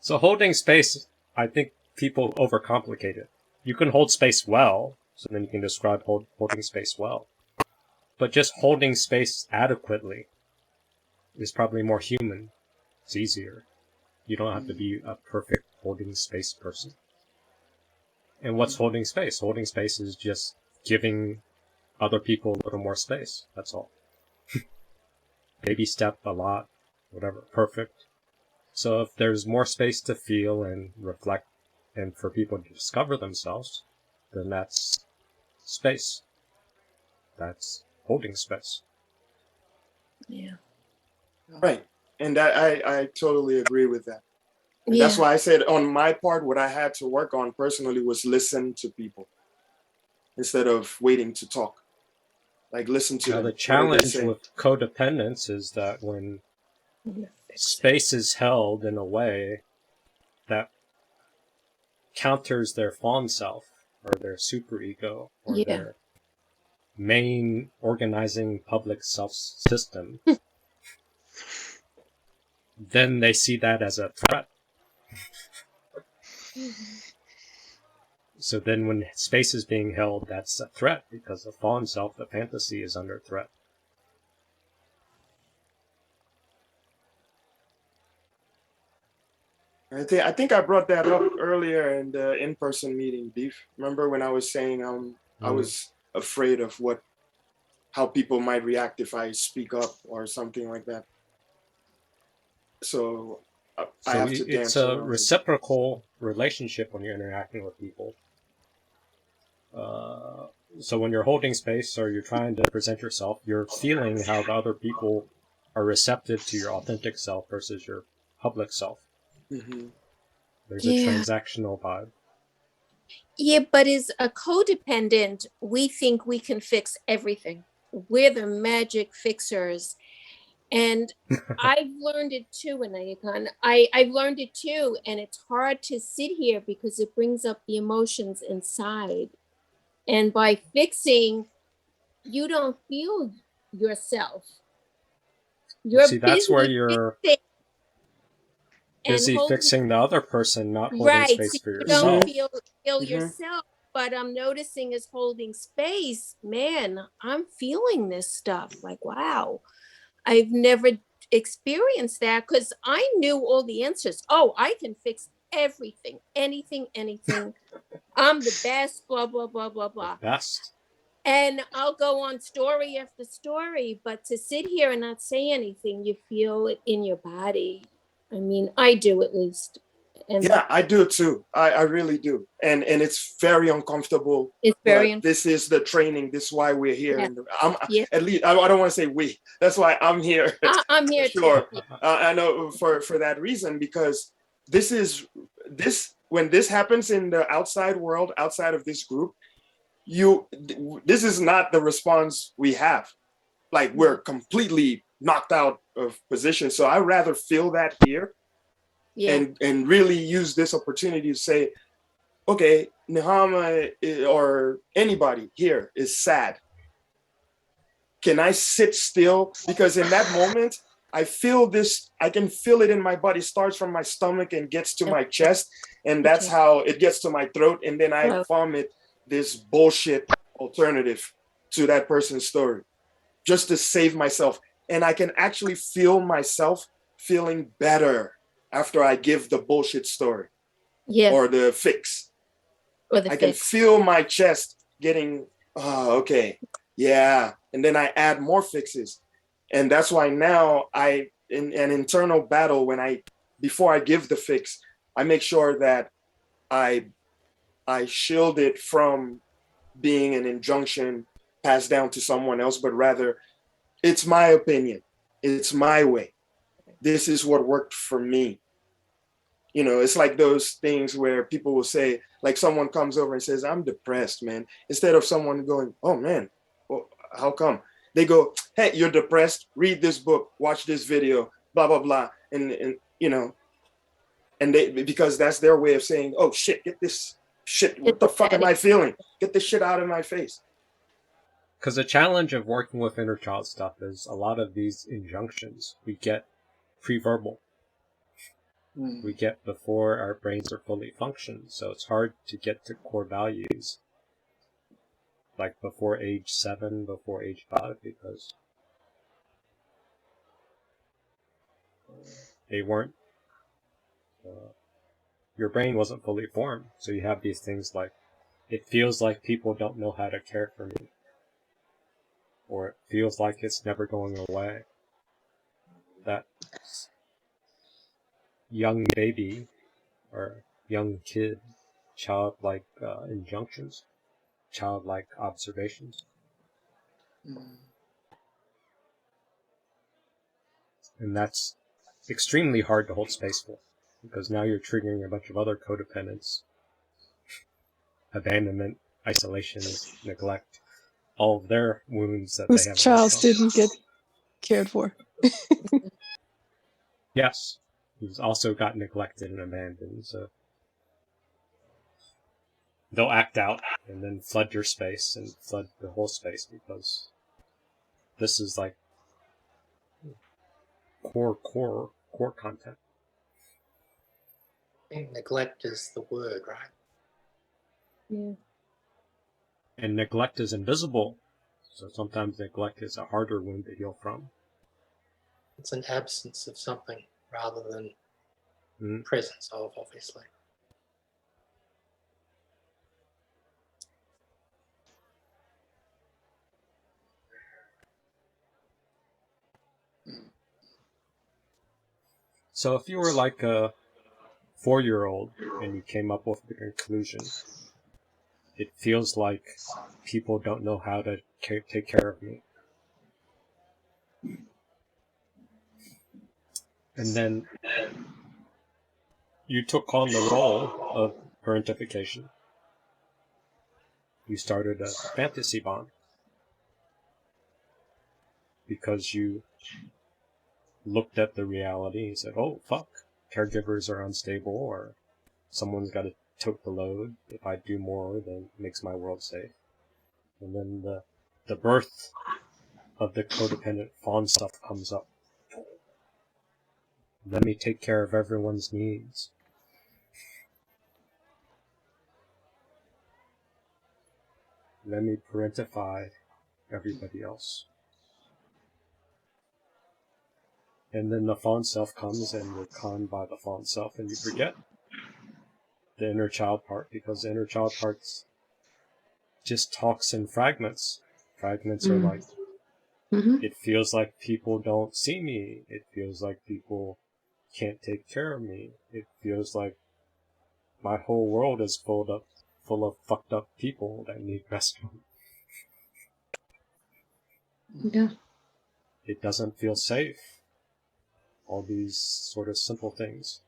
So holding space, I think people overcomplicate it. You can hold space well, so then you can describe holding space well. But just holding space adequately is probably more human. It's easier. You don't have to be a perfect holding space person. And what's holding space? Holding space is just giving other people a little more space. That's all. Baby step, a lot, whatever, perfect. So if there's more space to feel and reflect and for people to discover themselves, then that's space. That's holding space. Yeah. Right. And I totally agree with that. And that's why I said on my part, what I had to work on personally was listen to people instead of waiting to talk. Like listen to them. The challenge with codependence is that when space is held in a way that counters their fawn self or their superego or their main organizing public self system, then they see that as a threat. So then when space is being held, that's a threat because the fawn self, the fantasy, is under threat. I think I brought that up earlier in the in-person meeting, Beef. Remember when I was saying I was afraid of how people might react if I speak up or something like that. So I have to dance. It's a reciprocal relationship when you're interacting with people. So when you're holding space or you're trying to present yourself, you're feeling how the other people are receptive to your authentic self versus your public self. Mm-hmm. There's a transactional vibe. Yeah, but as a codependent, we think we can fix everything. We're the magic fixers. And I've learned it too, Anayakon. I've learned it too. And it's hard to sit here because it brings up the emotions inside. And by fixing, you don't feel yourself. You're See, that's where you're busy fixing the other person, not holding space for yourself. You don't feel yourself. But I'm noticing as holding space, man, I'm feeling this stuff. Like, wow, I've never experienced that because I knew all the answers. Oh, I can fix everything, anything. I'm the best, blah, blah, blah, blah, blah. Best. And I'll go on story after story, but to sit here and not say anything, you feel it in your body. I mean, I do at least. And yeah, I do too. I really do. And it's very uncomfortable. It's very uncomfortable. This is the training. This is why we're here. Yeah. At least I don't want to say we. That's why I'm here. I'm here sure. I know for that reason, because when this happens in the outside world, outside of this group, this is not the response we have. Like we're completely knocked out of position. So I rather feel that here. Yeah. And really use this opportunity to say, okay, Nehama or anybody here is sad. Can I sit still? Because in that moment, I feel this, I can feel it in my body. It starts from my stomach and gets to my chest. And that's how it gets to my throat. And then I vomit this bullshit alternative to that person's story just to save myself. And I can actually feel myself feeling better after I give the bullshit story or the fix. I can feel my chest getting, okay, yeah. And then I add more fixes. And that's why now in an internal battle, before I give the fix, I make sure that I shield it from being an injunction passed down to someone else, but rather it's my opinion. It's my way. This is what worked for me. You know, it's like those things where people will say, like someone comes over and says, I'm depressed, man. Instead of someone going, oh man, well, how come? They go, hey, you're depressed. Read this book, watch this video, blah, blah, blah. And you know, and because that's their way of saying, oh shit, get this shit. What the fuck am I feeling? Get this shit out of my face. Because the challenge of working with inner child stuff is a lot of these injunctions we get pre-verbal. we get before our brains are fully functioned. So it's hard to get to core values like before age 7, before age 5, because they weren't, your brain wasn't fully formed. So you have these things like, it feels like people don't know how to care for me, or it feels like it's never going away. That young baby or young kid, childlike injunctions, childlike observations. And that's extremely hard to hold space for, because now you're triggering a bunch of other codependents, abandonment, isolation, neglect, all of their wounds that they Whose have. child didn't get cared for. Yes, he's also got neglected and abandoned, so they'll act out and then flood your space and flood the whole space, because this is like core content. I think neglect is the word, right? Yeah. And neglect is invisible, so sometimes neglect is a harder wound to heal from. It's an absence of something rather than presence of, obviously. So if you were like a 4-year-old and you came up with the conclusion, it feels like people don't know how to take care of me. And then you took on the role of parentification. You started a fantasy bond because you looked at the reality and said, oh, fuck, caregivers are unstable, or someone's got to tote the load. If I do more, then it makes my world safe. And then the birth of the codependent fawn stuff comes up. Let me take care of everyone's needs. Let me parentify everybody else. And then the fawn self comes and you're conned by the fawn self and you forget the inner child part, because the inner child part's just talks in fragments. Fragments are like, it feels like people don't see me. It feels like people can't take care of me. It feels like my whole world is full of fucked up people that need rescue. Yeah. It doesn't feel safe. All these sort of simple things.